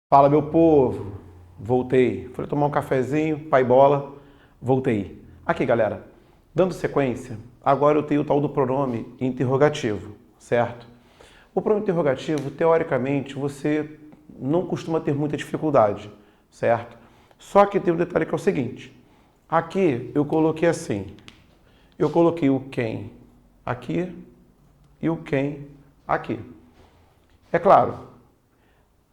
Fala, meu povo! Voltei. Fui tomar um cafezinho, pai bola, voltei. Aqui, galera, dando sequência, agora eu tenho o tal do pronome interrogativo, certo? O pronome interrogativo, teoricamente, você não costuma ter muita dificuldade, certo? Só que tem um detalhe que é o seguinte. Aqui eu coloquei assim. Eu coloquei o quem aqui e o quem aqui. É claro,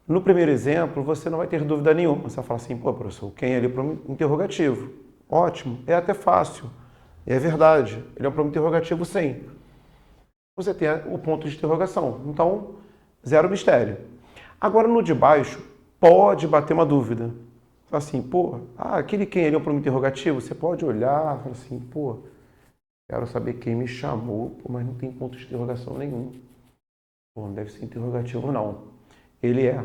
no primeiro exemplo, você não vai ter dúvida nenhuma. Você vai falar assim, pô, professor, quem é ali para um interrogativo? Ótimo, é até fácil. É verdade, ele é um pronome interrogativo, sim. Você tem o ponto de interrogação. Então, zero mistério. Agora, no de baixo, pode bater uma dúvida. Fala assim, pô, aquele quem ali é um pronome interrogativo? Você pode olhar, fala assim, pô, quero saber quem me chamou, pô, mas não tem ponto de interrogação nenhum. Pô, não deve ser interrogativo, não. Ele é.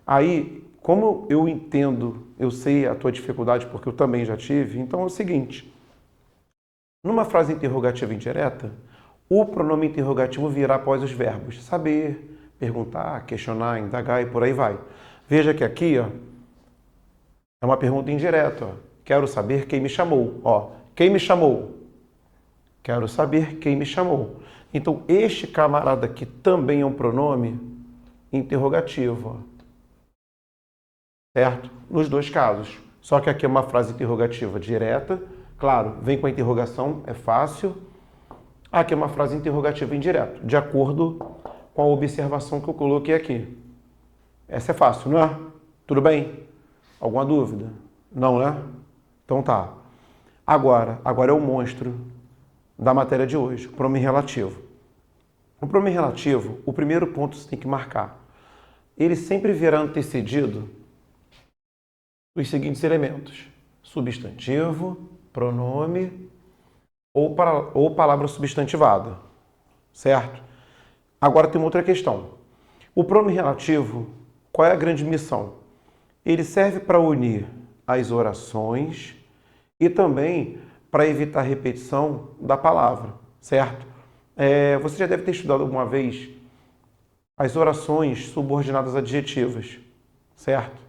Aí, como eu entendo, eu sei a tua dificuldade, porque eu também já tive, então é o seguinte. Numa frase interrogativa indireta, o pronome interrogativo virá após os verbos saber, perguntar, questionar, indagar e por aí vai. Veja que aqui, ó, é uma pergunta indireta. Ó. Quero saber quem me chamou. Ó, quem me chamou? Quero saber quem me chamou. Então, este camarada aqui também é um pronome interrogativo. Ó. Certo? Nos dois casos. Só que aqui é uma frase interrogativa direta. Claro, vem com a interrogação, é fácil. Aqui é uma frase interrogativa indireta, de acordo com a observação que eu coloquei aqui. Essa é fácil, não é? Tudo bem? Alguma dúvida? Não, né? Então tá. Agora é o monstro da matéria de hoje, o pronome relativo. O pronome relativo, o primeiro ponto você tem que marcar. Ele sempre virá antecedido dos seguintes elementos: substantivo, pronome ou palavra substantivada, certo? Agora tem uma outra questão. O pronome relativo, qual é a grande missão? Ele serve para unir as orações e também para evitar a repetição da palavra, certo? Você já deve ter estudado alguma vez as orações subordinadas adjetivas, certo?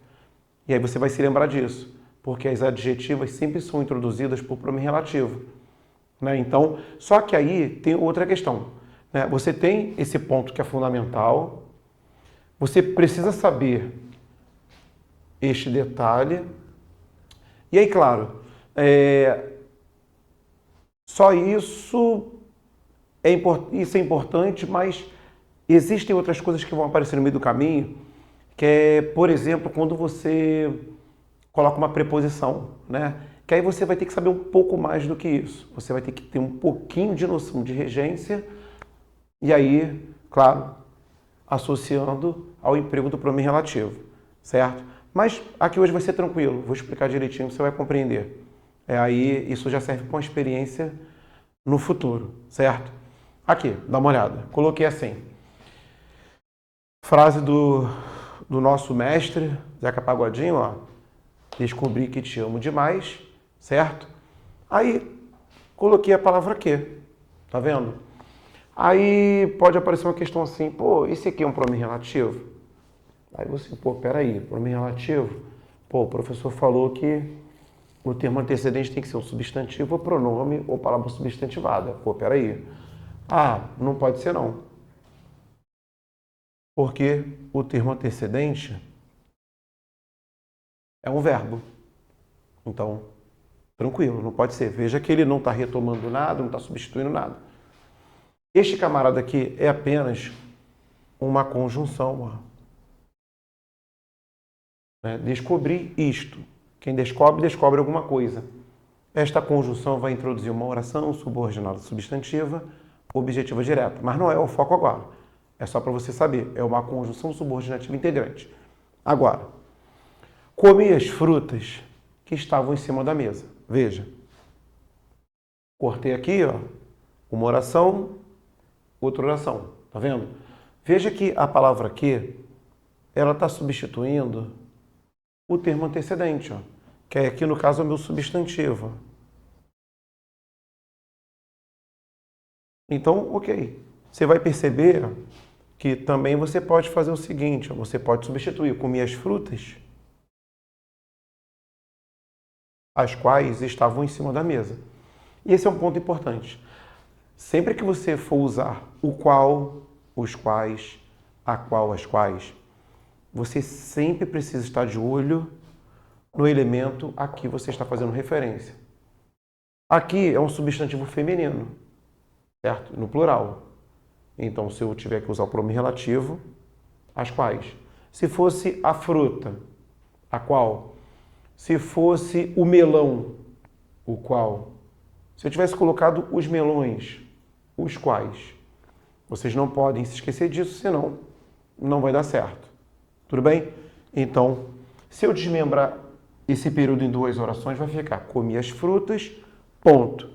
E aí você vai se lembrar disso, porque as adjetivas sempre são introduzidas por pronome relativo. Né? Então, só que aí tem outra questão. Né? Você tem esse ponto que é fundamental, você precisa saber este detalhe, e aí, claro, só isso é importante, mas existem outras coisas que vão aparecer no meio do caminho, que é, por exemplo, quando você coloca uma preposição, né? Que aí você vai ter que saber um pouco mais do que isso. Você vai ter que ter um pouquinho de noção de regência e aí, claro, associando ao emprego do pronome relativo, certo? Mas aqui hoje vai ser tranquilo, vou explicar direitinho, você vai compreender. Aí isso já serve com a experiência no futuro, certo? Aqui, dá uma olhada. Coloquei assim. Frase do nosso mestre, Zeca Pagodinho, ó. Descobri que te amo demais, certo? Aí, coloquei a palavra que, tá vendo? Aí pode aparecer uma questão assim, pô, esse aqui é um pronome relativo? Aí você, pô, peraí, pronome relativo? Pô, o professor falou que o termo antecedente tem que ser um substantivo, pronome ou palavra substantivada. Pô, peraí. Não pode ser não. Porque o termo antecedente é um verbo. Então, tranquilo, não pode ser. Veja que ele não está retomando nada, não está substituindo nada. Este camarada aqui é apenas uma conjunção. Né? Descobri isto. Quem descobre, descobre alguma coisa. Esta conjunção vai introduzir uma oração subordinada substantiva, objetiva direta. Mas não é o foco agora. É só para você saber. É uma conjunção subordinativa integrante. Agora, comi as frutas que estavam em cima da mesa. Veja. Cortei aqui, ó, uma oração, outra oração. Tá vendo? Veja que a palavra que, ela está substituindo o termo antecedente, ó, que aqui no caso é o meu substantivo. Então, ok. Você vai perceber que também você pode fazer o seguinte, ó, você pode substituir, comi as frutas, as quais estavam em cima da mesa. E esse é um ponto importante. Sempre que você for usar o qual, os quais, a qual, as quais, você sempre precisa estar de olho no elemento a que você está fazendo referência. Aqui é um substantivo feminino, certo? No plural. Então, se eu tiver que usar o pronome relativo, as quais. Se fosse a fruta, a qual. Se fosse o melão, o qual. Se eu tivesse colocado os melões, os quais. Vocês não podem se esquecer disso, senão não vai dar certo. Tudo bem? Então, se eu desmembrar esse período em duas orações, vai ficar comi as frutas, ponto.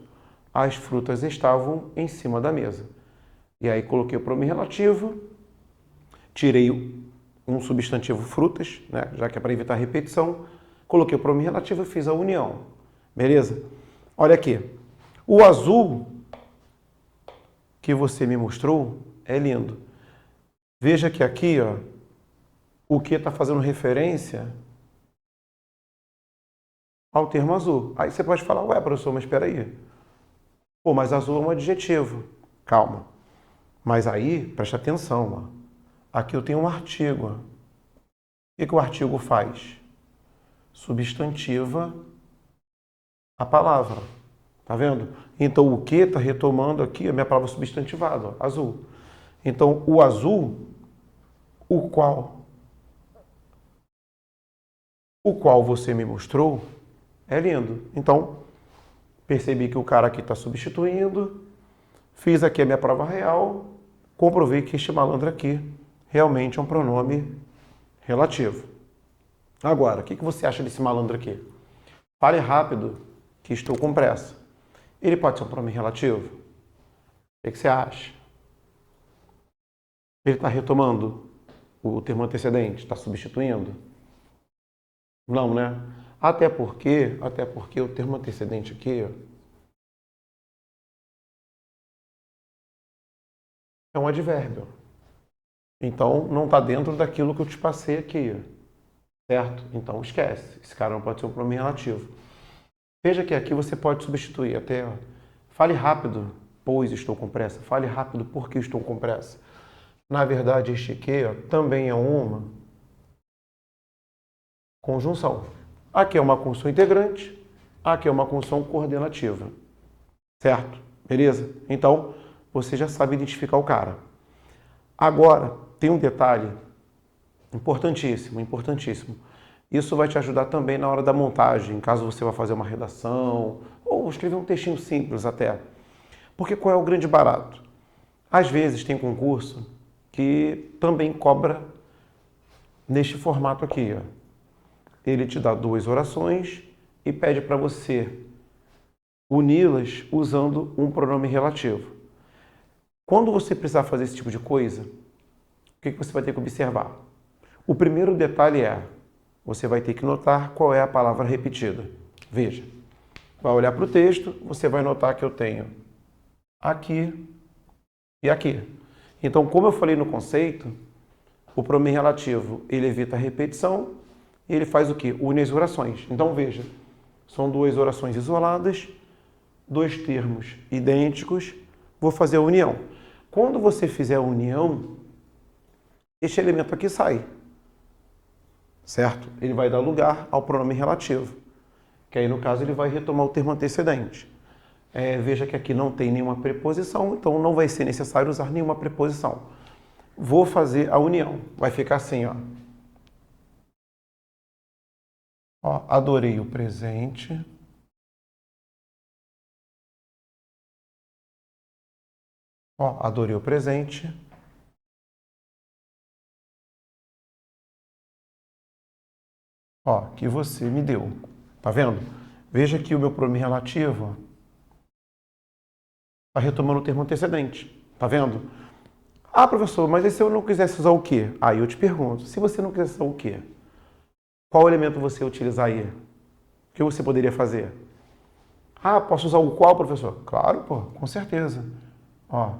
As frutas estavam em cima da mesa. E aí coloquei o pronome relativo, tirei um substantivo frutas, né, já que é para evitar repetição, coloquei o pronome relativo e fiz a união. Beleza? Olha aqui. O azul que você me mostrou é lindo. Veja que aqui, ó, o que está fazendo referência ao termo azul. Aí você pode falar, ué, professor, mas espera aí. Pô, mas azul é um adjetivo. Calma. Mas aí, preste atenção. Ó. Aqui eu tenho um artigo. Ó. O que o artigo faz? Substantiva a palavra. Tá vendo? Então, o que está retomando aqui a minha palavra substantivada, ó, azul. Então, o azul, o qual você me mostrou, é lindo. Então, percebi que o cara aqui está substituindo, fiz aqui a minha prova real, comprovei que este malandro aqui realmente é um pronome relativo. Agora, o que você acha desse malandro aqui? Fale rápido, que estou com pressa. Ele pode ser um pronome relativo? O que você acha? Ele está retomando o termo antecedente? Está substituindo? Não, né? Até porque o termo antecedente aqui é um advérbio. Então, não está dentro daquilo que eu te passei aqui, certo? Então, esquece. Esse cara não pode ser um pronome relativo. Veja que aqui você pode substituir até, ó, fale rápido, pois estou com pressa. Fale rápido, porque estou com pressa. Na verdade, este aqui, ó, também é uma conjunção. Aqui é uma conjunção integrante, aqui é uma conjunção coordenativa. Certo? Beleza? Então, você já sabe identificar o cara. Agora, tem um detalhe importantíssimo, importantíssimo. Isso vai te ajudar também na hora da montagem, caso você vá fazer uma redação ou escrever um textinho simples até. Porque qual é o grande barato? Às vezes tem concurso que também cobra neste formato aqui. Ó. Ele te dá duas orações e pede para você uni-las usando um pronome relativo. Quando você precisar fazer esse tipo de coisa, o que você vai ter que observar? O primeiro detalhe é, você vai ter que notar qual é a palavra repetida. Veja, vai olhar para o texto, você vai notar que eu tenho aqui e aqui. Então, como eu falei no conceito, o pronome relativo, ele evita a repetição e ele faz o quê? Une as orações. Então, veja, são duas orações isoladas, dois termos idênticos, vou fazer a união. Quando você fizer a união, este elemento aqui sai, certo? Ele vai dar lugar ao pronome relativo, que aí no caso ele vai retomar o termo antecedente. Veja que aqui não tem nenhuma preposição, então não vai ser necessário usar nenhuma preposição. Vou fazer a união, vai ficar assim, ó. Ó, adorei o presente. Ó, adorei o presente. Ó, que você me deu. Tá vendo? Veja que o meu pronome relativo está retomando o termo antecedente. Tá vendo? Ah, professor, mas e se eu não quisesse usar o quê? Aí eu te pergunto, se você não quisesse usar o quê? Qual elemento você utilizar aí? O que você poderia fazer? Ah, posso usar o qual, professor? Claro, pô, com certeza. Ó,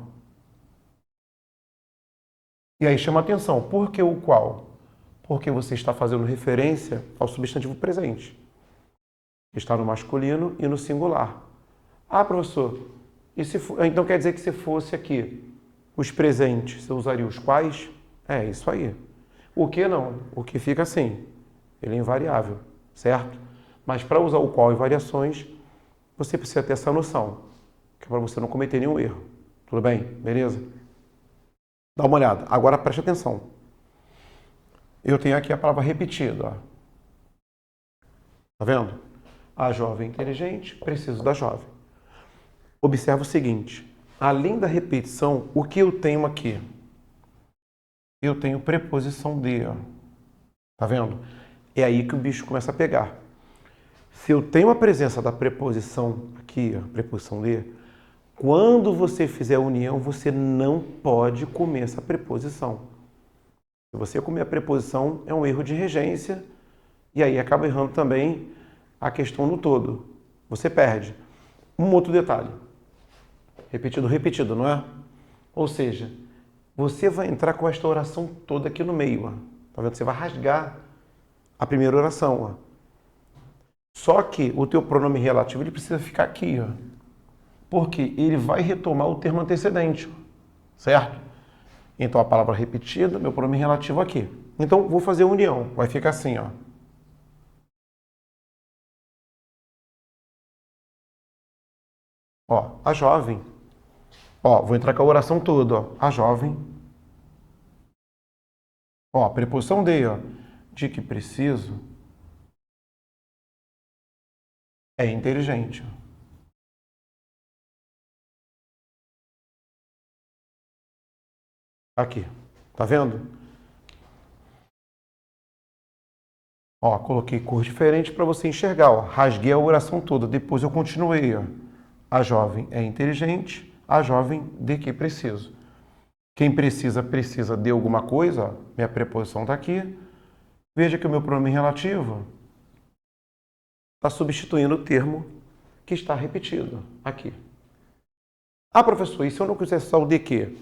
E aí chama atenção. Por que o qual? Porque você está fazendo referência ao substantivo presente. Está no masculino e no singular. Ah, professor, então quer dizer que se fosse aqui os presentes, você usaria os quais? É isso aí. O que não? O que fica assim. Ele é invariável, certo? Mas para usar o qual em variações, você precisa ter essa noção, que é para você não cometer nenhum erro. Tudo bem? Beleza? Dá uma olhada. Agora preste atenção. Eu tenho aqui a palavra repetida. Ó. Tá vendo? A jovem inteligente, preciso da jovem. Observa o seguinte. Além da repetição, o que eu tenho aqui? Eu tenho preposição de. Ó. Tá vendo? É aí que o bicho começa a pegar. Se eu tenho a presença da preposição aqui, ó, preposição de, quando você fizer a união, você não pode comer essa preposição. Se você comer a preposição, é um erro de regência e aí acaba errando também a questão no todo. Você perde. Um outro detalhe. Repetido, repetido, não é? Ou seja, você vai entrar com esta oração toda aqui no meio. Ó. Tá vendo? Você vai rasgar a primeira oração. Ó. Só que o teu pronome relativo ele precisa ficar aqui. Ó. Porque ele vai retomar o termo antecedente. Certo? Então a palavra repetida, meu pronome relativo aqui. Então vou fazer a união. Vai ficar assim, ó. Ó, a jovem. Ó, vou entrar com a oração toda, ó. A jovem. Ó, preposição de, ó. De que preciso é inteligente. Aqui. Tá vendo? Ó, coloquei cor diferente para você enxergar, ó. Rasguei a oração toda, depois eu continuei, ó. A jovem é inteligente, a jovem de que preciso. Quem precisa, precisa de alguma coisa, ó. Minha preposição está aqui. Veja que o meu pronome relativo está substituindo o termo que está repetido aqui. Ah, professor, e se eu não quiser só o de quê?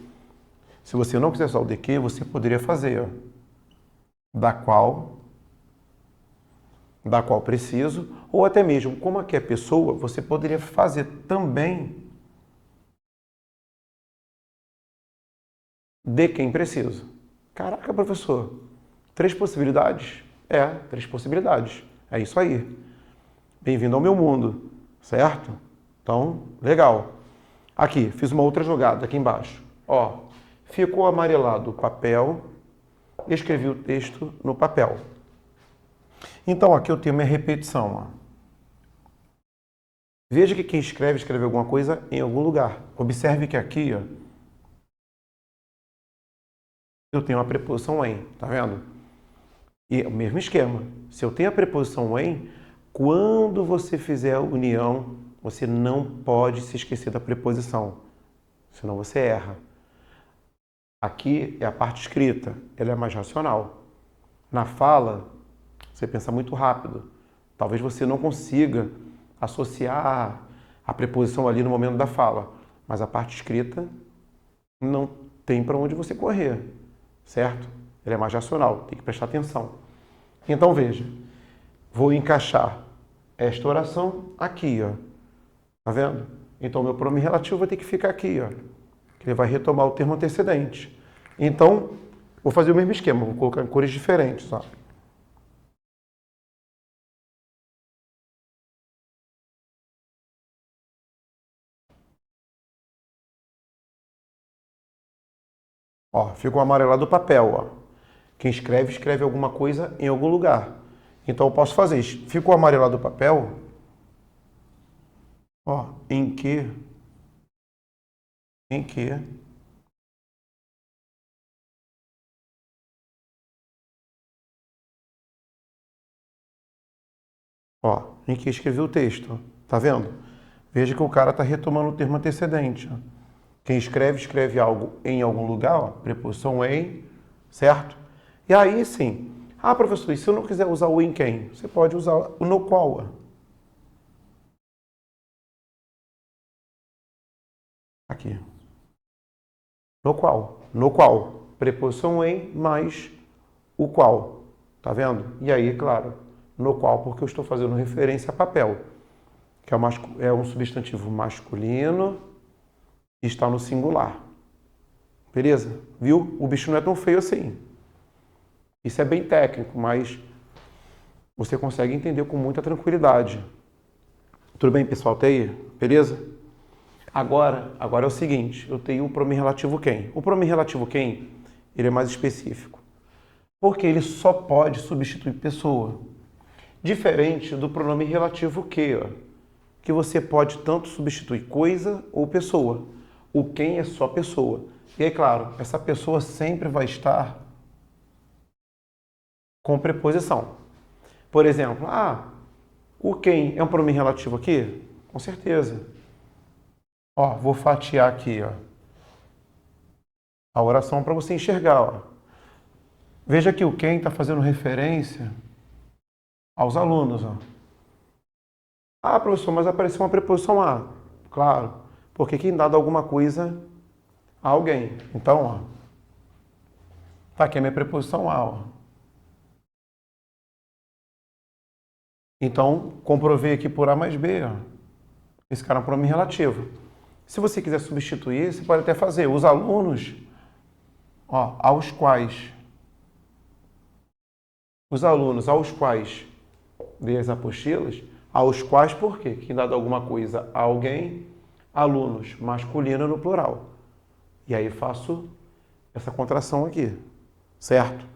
Se você não quiser só o de quê, você poderia fazer, ó. Da qual preciso, ou até mesmo, como aqui é pessoa, você poderia fazer também de quem preciso. Caraca, professor, 3 possibilidades? É, 3 possibilidades. É isso aí. Bem-vindo ao meu mundo, certo? Então, legal. Aqui, fiz uma outra jogada aqui embaixo. Ó, ficou amarelado o papel, escrevi o texto no papel. Então, aqui eu tenho minha repetição. Ó. Veja que quem escreve, escreve alguma coisa em algum lugar. Observe que aqui, ó, eu tenho a preposição em, tá vendo? E o mesmo esquema. Se eu tenho a preposição em, quando você fizer a união, você não pode se esquecer da preposição, senão você erra. Aqui é a parte escrita, ela é mais racional. Na fala, você pensa muito rápido. Talvez você não consiga associar a preposição ali no momento da fala, mas a parte escrita não tem para onde você correr, certo? Ela é mais racional, tem que prestar atenção. Então veja, vou encaixar esta oração aqui, ó. Tá vendo? Então meu pronome relativo vai ter que ficar aqui, ó. Que ele vai retomar o termo antecedente. Então, vou fazer o mesmo esquema, vou colocar em cores diferentes, ó. Ó, ficou amarelado o papel, ó. Quem escreve, escreve alguma coisa em algum lugar. Então eu posso fazer isso. Ficou amarelado o papel, ó, em que, ó, em que escrevi o texto, tá vendo? Veja que o cara está retomando o termo antecedente. Ó. Quem escreve, escreve algo em algum lugar, ó, preposição em, certo? E aí sim, ah, professor, e se eu não quiser usar o em quem? Você pode usar o no qual. Ó. Aqui. No qual. No qual. preposição em mais o qual. Tá vendo? E aí, claro, no qual, porque eu estou fazendo referência a papel, que é um substantivo masculino e está no singular. Beleza? Viu? O bicho não é tão feio assim. Isso é bem técnico, mas você consegue entender com muita tranquilidade. Tudo bem, pessoal? Até aí? Beleza? Agora é o seguinte, eu tenho o pronome relativo quem. O pronome relativo quem, ele é mais específico. Porque ele só pode substituir pessoa. Diferente do pronome relativo que, ó, que você pode tanto substituir coisa ou pessoa. O quem é só pessoa. E aí, claro, essa pessoa sempre vai estar com preposição. Por exemplo, o quem é um pronome relativo aqui? Com certeza. Ó, vou fatiar aqui, ó, a oração para você enxergar, ó. Veja que o quem está fazendo referência aos alunos, ó. Professor, mas apareceu uma preposição a. Claro, porque quem dá alguma coisa a alguém. Então, ó, tá aqui a minha preposição a, ó. Então, comprovei aqui por A mais B, ó. Esse cara é um pronome relativo. Se você quiser substituir, você pode até fazer os alunos, ó, aos quais. Os alunos aos quais dê as apostilas, aos quais por quê? Quem dá alguma coisa a alguém, alunos, masculino no plural. E aí faço essa contração aqui, certo?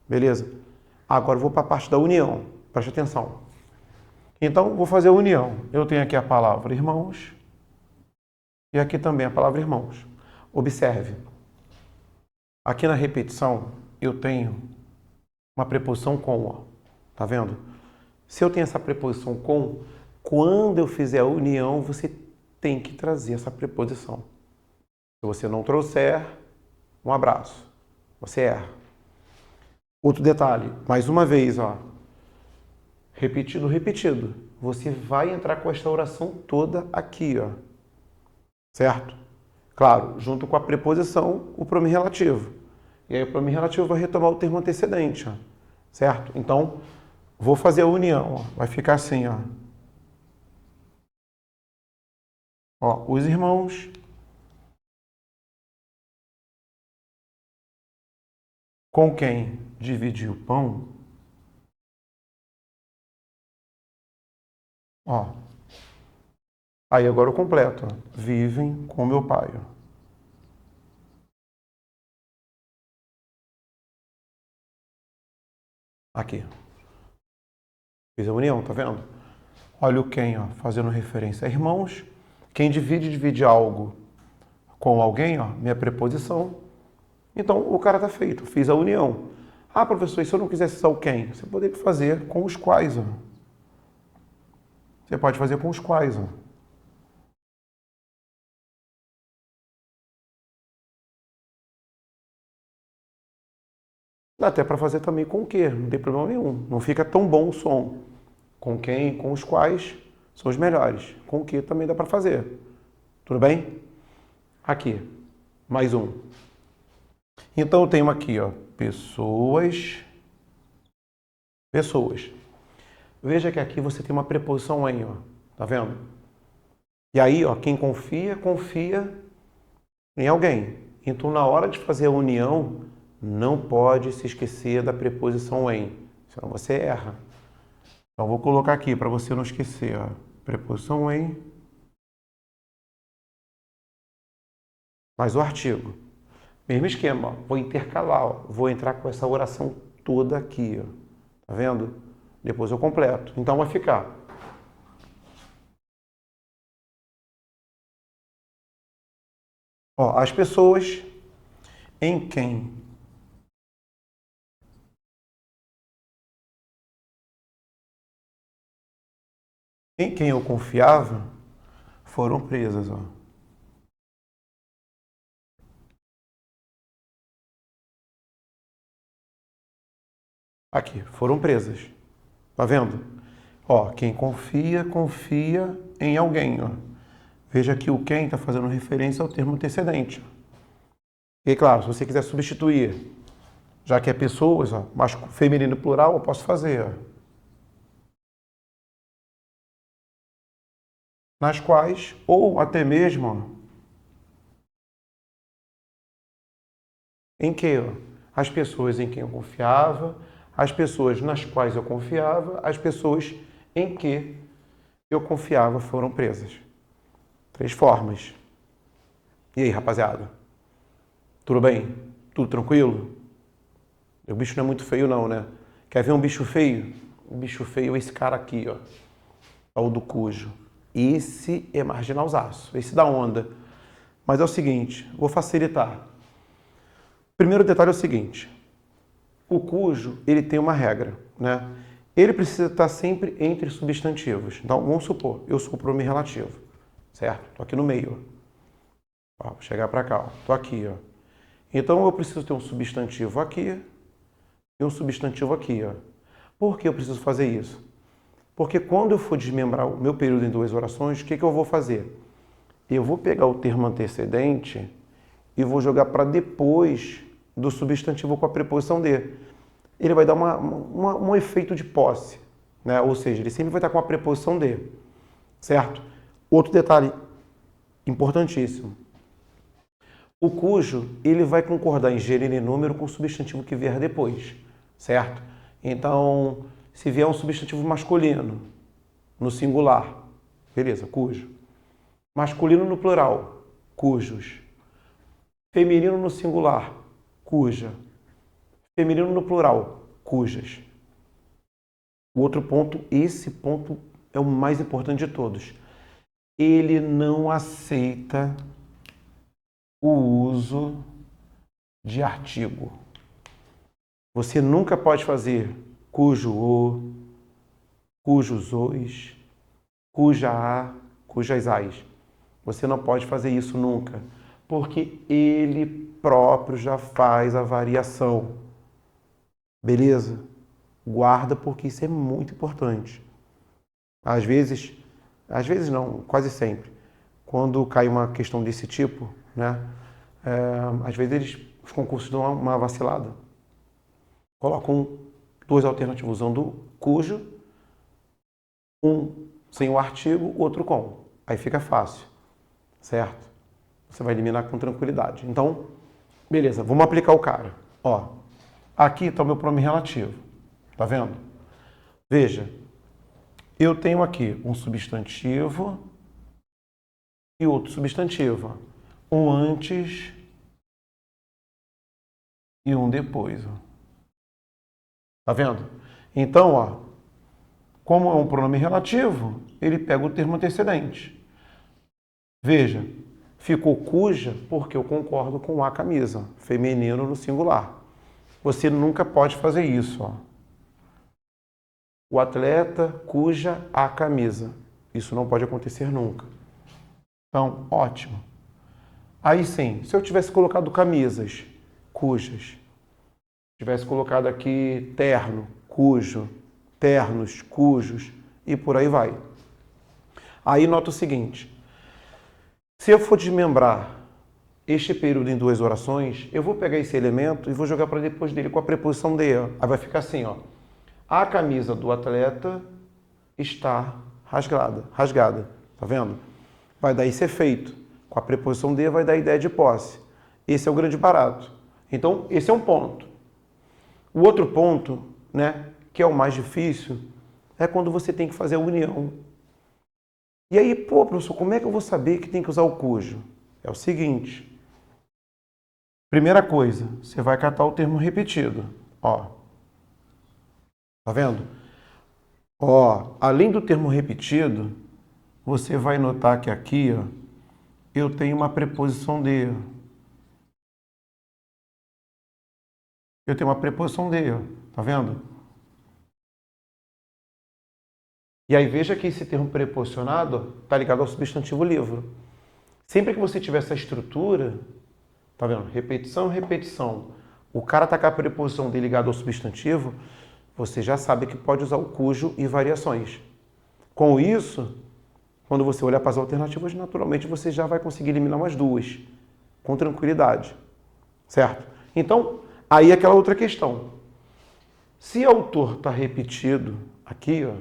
Beleza? Agora eu vou para a parte da união. Preste atenção. Então, vou fazer a união. Eu tenho aqui a palavra irmãos e aqui também a palavra irmãos. Observe. Aqui na repetição, eu tenho uma preposição com, ó. Tá vendo? Se eu tenho essa preposição com, quando eu fizer a união, você tem que trazer essa preposição. Se você não trouxer, um abraço. Você erra. Outro detalhe, mais uma vez, ó. Repetido, repetido. Você vai entrar com esta oração toda aqui, ó. Certo? Claro, junto com a preposição, o pronome relativo. E aí o pronome relativo vai retomar o termo antecedente, ó. Certo? Então, vou fazer a união, ó. Vai ficar assim, ó. Ó, os irmãos com quem dividiu o pão, ó. Aí agora eu completo, ó. Vivem com meu pai, ó. Aqui. Fiz a união, tá vendo? Olha o quem, ó, fazendo referência a irmãos. Quem divide algo com alguém, ó, minha preposição. Então, o cara tá feito. Fiz a união. Professor, e se eu não quisesse usar o quem? Você poderia fazer com os quais, ó. Você pode fazer com os quais, ó. Dá até para fazer também com o que, não tem problema nenhum. Não fica tão bom o som. Com quem, com os quais, são os melhores. Com o que também dá para fazer. Tudo bem? Aqui, mais um. Então eu tenho aqui, ó, pessoas. Veja que aqui você tem uma preposição em, ó. Tá vendo? E aí, ó, quem confia, confia em alguém. Então, na hora de fazer a união, não pode se esquecer da preposição em, senão você erra. Então, vou colocar aqui para você não esquecer, ó, preposição em, mais o artigo. Mesmo esquema, ó, vou intercalar, ó, vou entrar com essa oração toda aqui, ó, tá vendo? Depois eu completo. Então, vai ficar. Ó, as pessoas em quem eu confiava foram presas, ó. Aqui, foram presas. Tá vendo? Ó, quem confia, confia em alguém, ó. Veja que o quem está fazendo referência ao termo antecedente. E claro, se você quiser substituir, já que é pessoas, ó, feminino e plural, eu posso fazer. Ó. Nas quais, ou até mesmo, ó, em que ó, as pessoas em quem eu confiava, as pessoas nas quais eu confiava, as pessoas em que eu confiava foram presas. 3 formas. E aí, rapaziada? Tudo bem? Tudo tranquilo? O bicho não é muito feio não, né? Quer ver um bicho feio? O bicho feio é esse cara aqui, ó. É o do cujo. Esse é marginalzaço, esse dá onda. Mas é o seguinte, vou facilitar. Primeiro detalhe é o seguinte. O cujo, ele tem uma regra, né? Ele precisa estar sempre entre substantivos. Então, vamos supor, eu sou o pronome relativo, certo? Estou aqui no meio, ó. Vou chegar para cá, ó. Estou aqui, ó. Então, eu preciso ter um substantivo aqui e um substantivo aqui, ó. Por que eu preciso fazer isso? Porque quando eu for desmembrar o meu período em 2 orações, o que eu vou fazer? Eu vou pegar o termo antecedente e vou jogar para depois do substantivo com a preposição de. Ele vai dar um efeito de posse, né? Ou seja, ele sempre vai estar com a preposição de, certo? Outro detalhe importantíssimo. O cujo, ele vai concordar em gênero e número com o substantivo que vier depois, certo? Então, se vier um substantivo masculino no singular, beleza, cujo. Masculino no plural, cujos. Feminino no singular, cuja. Feminino no plural, cujas. O outro ponto, esse ponto é o mais importante de todos. Ele não aceita o uso de artigo. Você nunca pode fazer cujo o, cujos os, cuja a, cujas as. Você não pode fazer isso nunca, porque ele próprio já faz a variação. Beleza? Guarda, porque isso é muito importante. Às vezes não, quase sempre, quando cai uma questão desse tipo, né? Às vezes os concursos dão uma vacilada. Colocam 2 alternativos usando cujo, um sem o artigo, outro com. Aí fica fácil, certo? Você vai eliminar com tranquilidade. Então, beleza, vamos aplicar o cara. Ó, aqui está o meu pronome relativo. Tá vendo? Veja, eu tenho aqui um substantivo e outro substantivo. Um antes e um depois. Tá vendo? Então, ó, como é um pronome relativo, ele pega o termo antecedente. Veja, ficou cuja porque eu concordo com a camisa, feminino no singular. Você nunca pode fazer isso, ó. O atleta cuja a camisa. Isso não pode acontecer nunca. Então, ótimo. Aí sim, se eu tivesse colocado camisas, cujas. Tivesse colocado aqui terno, cujo, ternos, cujos, e por aí vai. Aí nota o seguinte. Se eu for desmembrar este período em 2 orações, eu vou pegar esse elemento e vou jogar para depois dele com a preposição de. Aí vai ficar assim, ó. A camisa do atleta está rasgada. Tá vendo? Vai dar esse efeito. Com a preposição de vai dar a ideia de posse. Esse é o grande barato. Então, esse é um ponto. O outro ponto, né, que é o mais difícil, é quando você tem que fazer a união. E aí, pô, professor, como é que eu vou saber que tem que usar o cujo? É o seguinte. Primeira coisa, você vai catar o termo repetido. Ó. Tá vendo? Ó, além do termo repetido, você vai notar que aqui, ó, eu tenho uma preposição de. Eu tenho uma preposição de, ó. Tá vendo? E aí veja que esse termo preposicionado está ligado ao substantivo livro. Sempre que você tiver essa estrutura, tá vendo? Repetição, repetição. O cara tá com a preposição de ligado ao substantivo, você já sabe que pode usar o cujo e variações. Com isso, quando você olhar para as alternativas, naturalmente você já vai conseguir eliminar umas 2, com tranquilidade. certo? Então, aí é aquela outra questão. Se autor está repetido aqui, ó,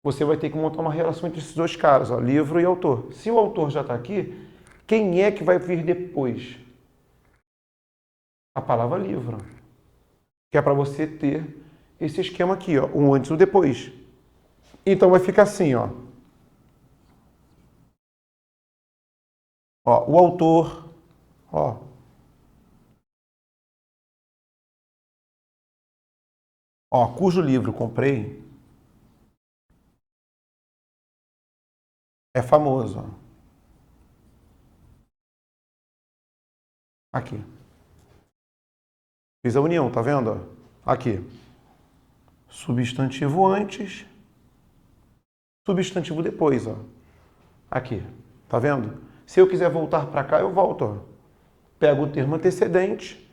você vai ter que montar uma relação entre esses dois caras, ó, livro e autor. Se o autor já está aqui, quem é que vai vir depois? A palavra livro, que é para você ter esse esquema aqui, ó, um antes e um depois. Então vai ficar assim, ó. Ó, o autor, ó. Ó, cujo livro comprei é famoso, ó. Aqui. Fiz a união, tá vendo? Ó? Aqui. Substantivo antes, substantivo depois, ó. Aqui. Tá vendo? Se eu quiser voltar para cá, eu volto, ó. Pego o termo antecedente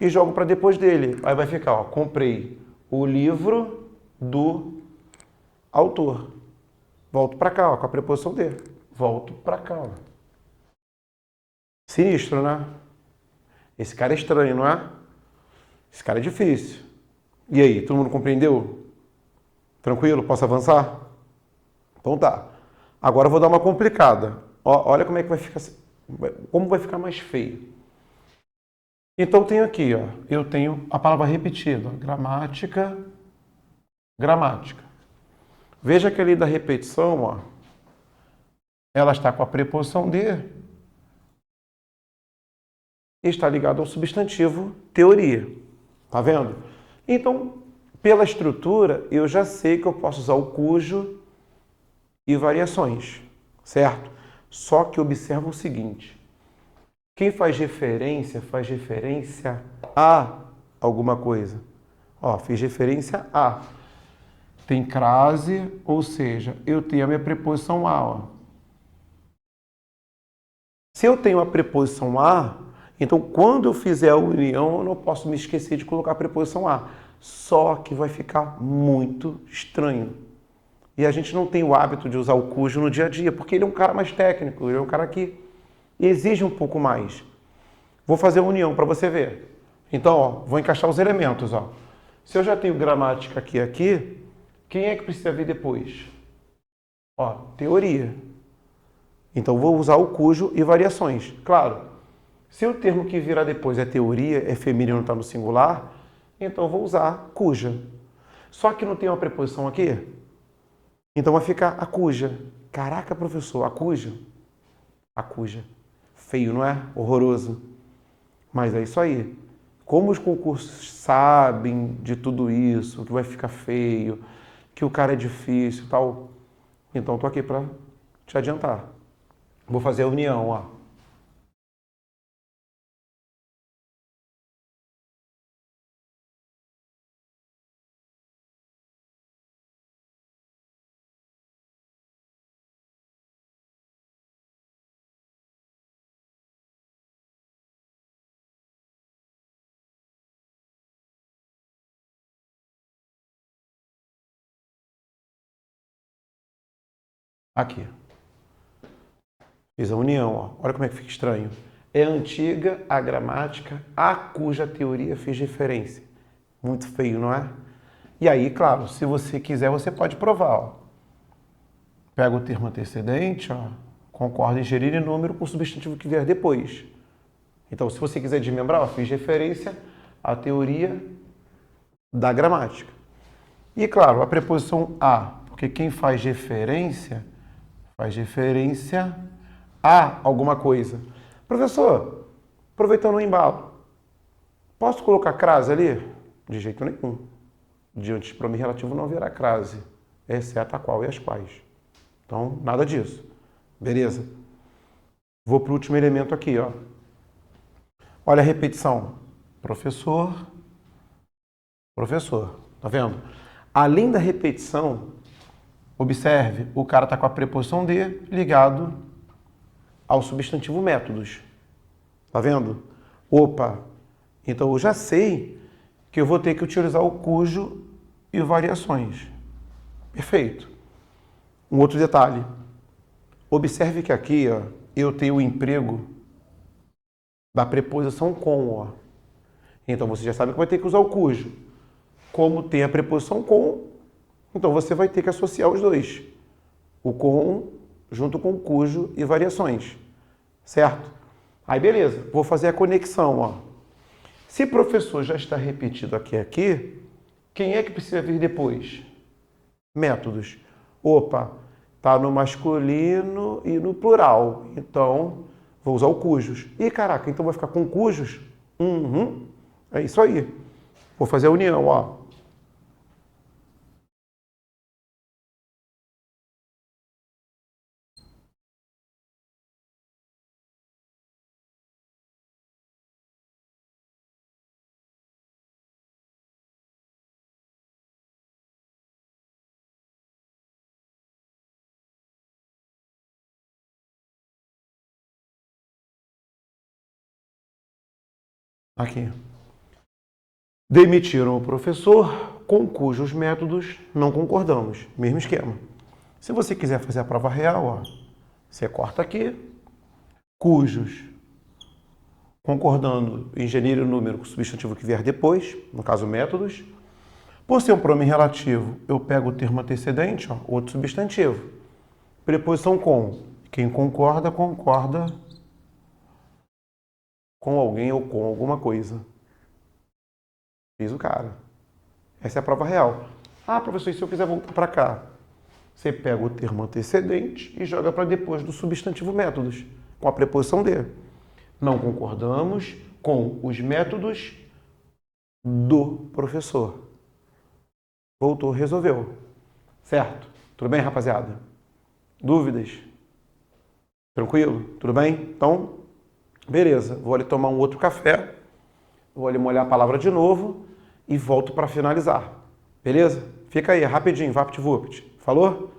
e jogo para depois dele. Aí vai ficar, ó, comprei o livro do autor. Volto para cá, ó, com a preposição de. Volto para cá, ó. Sinistro, né? Esse cara é estranho, não é? Esse cara é difícil. E aí, todo mundo compreendeu? Tranquilo? Posso avançar? Então tá. Agora eu vou dar uma complicada. Ó, olha como é que vai ficar, como vai ficar mais feio. Então eu tenho aqui, ó, eu tenho a palavra repetida, ó, gramática, gramática. Veja que ali da repetição, ó, ela está com a preposição de e está ligada ao substantivo teoria. Tá vendo? Então, pela estrutura, eu já sei que eu posso usar o cujo e variações, certo? Só que observa o seguinte: quem faz referência a alguma coisa. Ó, fiz referência a. Tem crase, ou seja, eu tenho a minha preposição a. Ó. Se eu tenho a preposição a, então quando eu fizer a união, eu não posso me esquecer de colocar a preposição a. Só que vai ficar muito estranho. E a gente não tem o hábito de usar o cujo no dia a dia, porque ele é um cara mais técnico, ele é um cara que exige um pouco mais. Vou fazer a união para você ver. Então, ó, vou encaixar os elementos. Ó. Se eu já tenho gramática aqui e aqui, quem é que precisa vir depois? Ó, teoria. Então, vou usar o cujo e variações. Claro, se o termo que virá depois é teoria, é feminino, está no singular, então eu vou usar cuja. Só que não tem uma preposição aqui? Então vai ficar a cuja. Caraca, professor, a cuja? A cuja. Feio, não é? Horroroso. Mas é isso aí. Como os concursos sabem de tudo isso, que vai ficar feio, que o cara é difícil e tal, então estou aqui para te adiantar. Vou fazer a união, ó. Aqui. Fiz a união, ó. Olha como é que fica estranho. É antiga a gramática a cuja teoria fiz referência. Muito feio, não é? E aí, claro, se você quiser, você pode provar, ó. Pega o termo antecedente, ó, concorda em gerir em número com o substantivo que vier depois. Então, se você quiser desmembrar, ó, fiz referência à teoria da gramática. E, claro, a preposição a, porque quem faz referência a alguma coisa. Professor, aproveitando o embalo, posso colocar crase ali? De jeito nenhum. Diante de pronome relativo não haverá crase, exceto a qual e as quais. Então, nada disso. Beleza? Vou para o último elemento aqui, ó. Olha a repetição. Professor, professor. Tá vendo? Além da repetição, observe, o cara está com a preposição de ligado ao substantivo métodos. Tá vendo? Opa! Então eu já sei que eu vou ter que utilizar o cujo e variações. Perfeito. Um outro detalhe. Observe que aqui, ó, eu tenho o emprego da preposição com, ó. Então você já sabe que vai ter que usar o cujo. Como tem a preposição com, então você vai ter que associar os dois. O com junto com o cujo e variações. Certo? Aí beleza, vou fazer a conexão, ó. Se professor já está repetido aqui, quem é que precisa vir depois? Métodos. Opa, tá no masculino e no plural. Então, vou usar o cujos. Ih, caraca, então vai ficar com cujos? Uhum. É isso aí. Vou fazer a união, ó. Aqui. Demitiram o professor com cujos métodos não concordamos. Mesmo esquema. Se você quiser fazer a prova real, ó, você corta aqui, cujos, concordando em gênero e número com o substantivo que vier depois, no caso métodos. Por ser um pronome relativo, eu pego o termo antecedente, ó, outro substantivo. Preposição com. Quem concorda, concorda com alguém ou com alguma coisa. Fiz o cara. Essa é a prova real. Ah, professor, e se eu quiser voltar para cá? Você pega o termo antecedente e joga para depois do substantivo métodos, com a preposição de. Não concordamos com os métodos do professor. Voltou, resolveu. Certo? Tudo bem, rapaziada? Dúvidas? Tranquilo? Tudo bem? Então, beleza. Vou ali tomar um outro café, vou ali molhar a palavra de novo e volto para finalizar. Beleza? Fica aí, rapidinho, VaptVupt. Falou?